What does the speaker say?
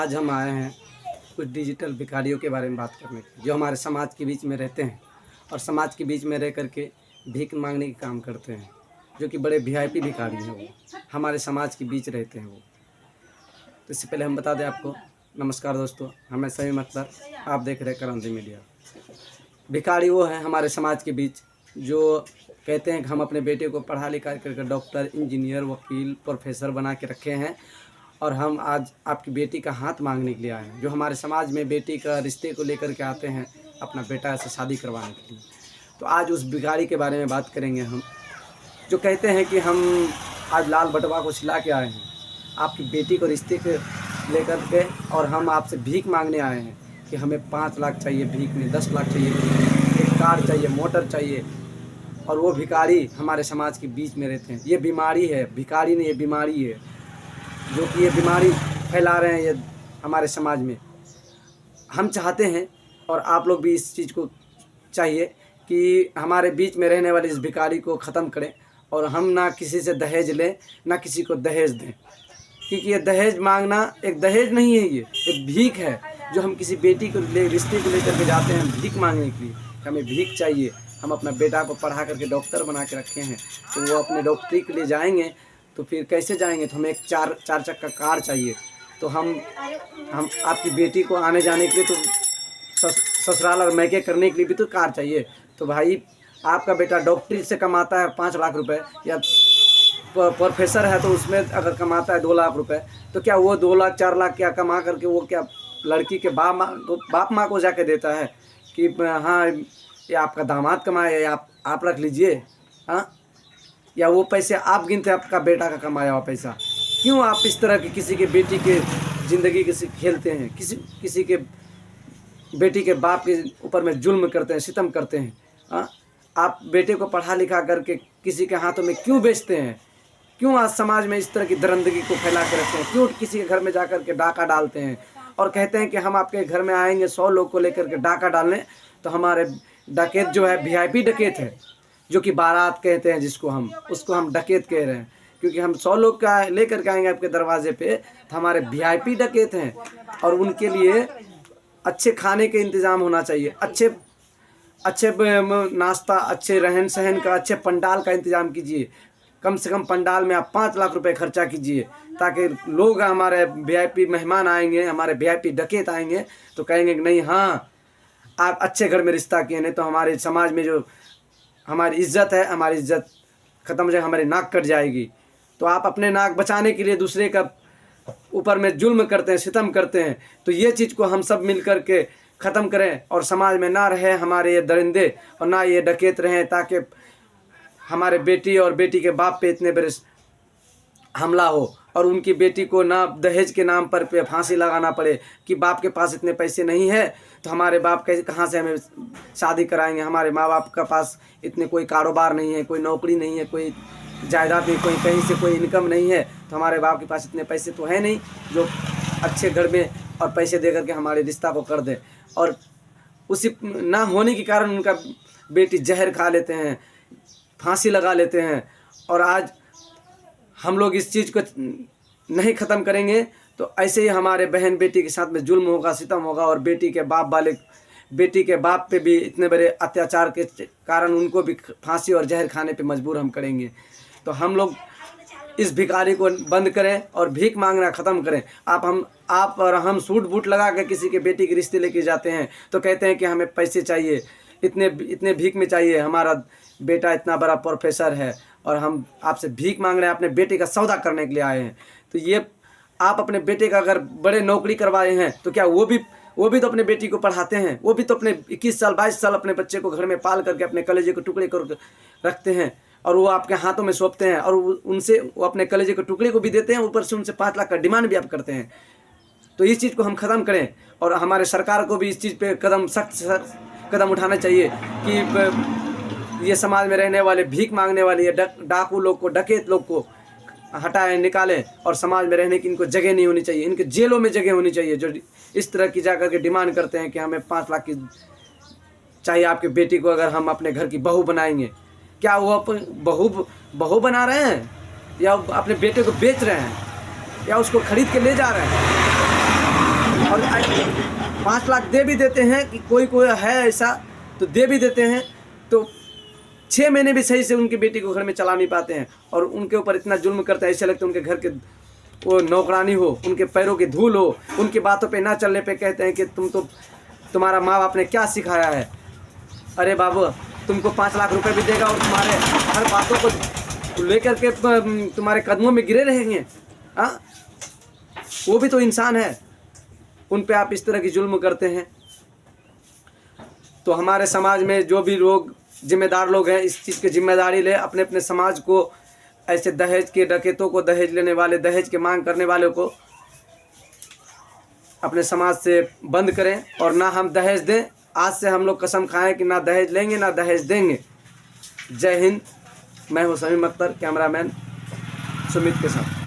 आज हम आए हैं कुछ डिजिटल भिखारियों के बारे में बात करने के लिए, जो हमारे समाज के बीच में रहते हैं और समाज के बीच में रह करके भीख मांगने का काम करते हैं, जो कि बड़े वीआईपी भिखारी हैं। वो हमारे समाज के बीच रहते हैं। वो तो इससे पहले हम बता दें आपको, नमस्कार दोस्तों, हमें समीम अख्तर, आप देख रहे हैं क्रांति मीडिया। भिखारी वो हैं हमारे समाज के बीच जो कहते हैं कि हम अपने बेटे को पढ़ा लिखा करके डॉक्टर, इंजीनियर, वकील, प्रोफेसर बना के रखे हैं और हम आज आपकी बेटी का हाथ मांगने के लिए आए हैं। जो हमारे समाज में बेटी का रिश्ते को लेकर के आते हैं अपना बेटा से शादी करवाने के लिए। तो आज उस भिखारी के बारे में बात करेंगे हम, जो कहते हैं कि हम आज लाल बटवा को छिला के आए हैं आपकी बेटी को रिश्ते के लेकर के, और हम आपसे भीख मांगने आए हैं कि हमें 5 लाख चाहिए भीख में, 10 लाख चाहिए, एक कार चाहिए, मोटर चाहिए। और वो भिखारी हमारे समाज के बीच में रहते हैं। ये बीमारी है, भिखारी नहीं, ये बीमारी है, जो कि ये बीमारी फैला रहे हैं ये हमारे समाज में। हम चाहते हैं और आप लोग भी इस चीज़ को चाहिए कि हमारे बीच में रहने वाले इस भिखारी को ख़त्म करें और हम ना किसी से दहेज लें, ना किसी को दहेज दें, क्योंकि ये दहेज मांगना एक दहेज नहीं है, ये एक भीख है। जो हम किसी बेटी को रिश्ते को लेकर के जाते हैं भीख मांगने के लिए, हमें भीख चाहिए। हम अपना बेटा को पढ़ा करके डॉक्टर बना के रखे हैं, तो वो अपने डॉक्टरी के लिए जाएंगे तो फिर कैसे जाएंगे? तो हमें एक चार चक्का कार चाहिए। तो हम आपकी बेटी को आने जाने के लिए तो ससुराल और मैके करने के लिए भी तो कार चाहिए। तो भाई आपका बेटा डॉक्टरी से कमाता है 5 लाख रुपए, या प्रोफेसर है तो उसमें अगर कमाता है 2 लाख रुपए, तो क्या वो 2 लाख 4 लाख क्या कमा करके वो क्या लड़की के बाप माँ को जाके देता है कि हाँ ये आपका दामाद कमाया, या आप रख लीजिए? हाँ, या वो पैसे आप गिनते हैं आपका बेटा का कमाया हुआ पैसा? क्यों आप इस तरह की किसी के बेटी के ज़िंदगी के खेलते हैं, किसी के बेटी के बाप के ऊपर में जुल्म करते हैं, सितम करते हैं? हाँ, आप बेटे को पढ़ा लिखा करके किसी के हाथों में क्यों बेचते हैं? क्यों आज समाज में इस तरह की दरिंदगी को फैला के रखते हैं? क्यों किसी के घर में जा कर के डाका डालते हैं और कहते हैं कि हम आपके घर में आएंगे 100 लोग को लेकर के डाका डालने? तो हमारे डकैत जो है वीआईपी डकैत है, जो कि बारात कहते हैं जिसको, हम उसको हम डकैत कह रहे हैं, क्योंकि हम 100 लोग का लेकर के आएंगे आपके दरवाजे पे, तो हमारे वीआईपी डकैत हैं। और उनके लिए अच्छे खाने के इंतज़ाम होना चाहिए, अच्छे नाश्ता, अच्छे रहन सहन का, अच्छे पंडाल का इंतज़ाम कीजिए। कम से कम पंडाल में आप 5 लाख रुपए खर्चा कीजिए, ताकि लोग हमारे वीआईपी मेहमान आएंगे, हमारे वीआईपी डकैत आएंगे तो कहेंगे कि नहीं, हाँ आप अच्छे घर में रिश्ता किए। नहीं तो हमारे समाज में जो हमारी इज्जत है, हमारी इज्जत ख़त्म हो जाएगी, हमारी नाक कट जाएगी। तो आप अपने नाक बचाने के लिए दूसरे का ऊपर में जुल्म करते हैं, सितम करते हैं। तो ये चीज़ को हम सब मिल कर के ख़त्म करें और समाज में ना रहे हमारे ये दरिंदे और ना ये डकैत रहें, ताकि हमारे बेटी और बेटी के बाप पे इतने बड़े हमला हो और उनकी बेटी को ना दहेज के नाम पर पे फांसी लगाना पड़े कि बाप के पास इतने पैसे नहीं है, तो हमारे बाप कैसे कहाँ से हमें शादी कराएंगे? हमारे माँ बाप का पास इतने कोई कारोबार नहीं है, कोई नौकरी नहीं है, कोई जायदाद नहीं, कोई कहीं से कोई इनकम नहीं है, तो हमारे बाप के पास इतने पैसे तो है नहीं जो अच्छे घर में और पैसे दे करके हमारे रिश्ता को कर दे। और उसी ना होने के कारण उनका बेटी जहर खा लेते हैं, फांसी लगा लेते हैं। और आज हम लोग इस चीज़ को नहीं ख़त्म करेंगे तो ऐसे ही हमारे बहन बेटी के साथ में जुल्म होगा, सितम होगा, और बेटी के बाप पे भी इतने बड़े अत्याचार के कारण उनको भी फांसी और जहर खाने पे मजबूर हम करेंगे। तो हम लोग इस भिखारी को बंद करें और भीख मांगना ख़त्म करें। आप और हम सूट बूट लगा के किसी के बेटी के रिश्ते लेके जाते हैं तो कहते हैं कि हमें पैसे चाहिए, इतने भीख में चाहिए, हमारा बेटा इतना बड़ा प्रोफेसर है और हम आपसे भीख मांग रहे हैं, अपने बेटे का सौदा करने के लिए आए हैं। तो ये आप अपने बेटे का अगर बड़े नौकरी करवाए हैं तो क्या वो भी तो अपने बेटी को पढ़ाते हैं? वो भी तो अपने 21 साल 22 साल अपने बच्चे को घर में पाल करके अपने कलेजे को टुकड़े कर रखते हैं और वो आपके हाथों में सौंपते हैं और उनसे वो अपने कलेजे के टुकड़े को भी देते हैं, ऊपर से उनसे 5 लाख का डिमांड भी आप करते हैं। तो इस चीज़ को हम ख़त्म करें और हमारे सरकार को भी इस चीज़ पे सख्त कदम उठाना चाहिए कि ये समाज में रहने वाले भीख मांगने वाले ये डाकू लोग को, डकैत लोग को हटाएं, निकालें और समाज में रहने की इनको जगह नहीं होनी चाहिए। इनके जेलों में जगह होनी चाहिए जो इस तरह की जाकर के डिमांड करते हैं कि हमें 5 लाख की चाहिए आपकी बेटी को अगर हम अपने घर की बहू बनाएंगे। क्या वो बहू बना रहे हैं? या अपने बेटे को बेच रहे हैं या उसको खरीद के ले जा रहे हैं। और 5 लाख दे भी देते हैं कि कोई कोई है ऐसा तो दे भी देते हैं, तो 6 महीने भी सही से उनकी बेटी को घर में चला नहीं पाते हैं और उनके ऊपर इतना जुल्म करते हैं। ऐसे लगता है उनके घर के वो नौकरानी हो, उनके पैरों की धूल हो, उनकी बातों पे ना चलने पे कहते हैं कि तुम्हारा माँ बाप ने क्या सिखाया है। अरे बाबू, तुमको 5 लाख रुपए भी देगा और तुम्हारे हर बातों को लेकर के तुम्हारे कदमों में गिरे रहेंगे। हाँ, वो भी तो इंसान है, उन पे आप इस तरह की जुल्म करते हैं। तो हमारे समाज में जो भी लोग जिम्मेदार लोग हैं, इस चीज़ की जिम्मेदारी ले, अपने अपने समाज को ऐसे दहेज के डकैतों को, दहेज लेने वाले, दहेज के मांग करने वालों को अपने समाज से बंद करें और ना हम दहेज दें। आज से हम लोग कसम खाएं कि ना दहेज लेंगे ना दहेज देंगे। जय हिंद। मैं हूं समीम अख्तर, कैमरामैन सुमित के साथ।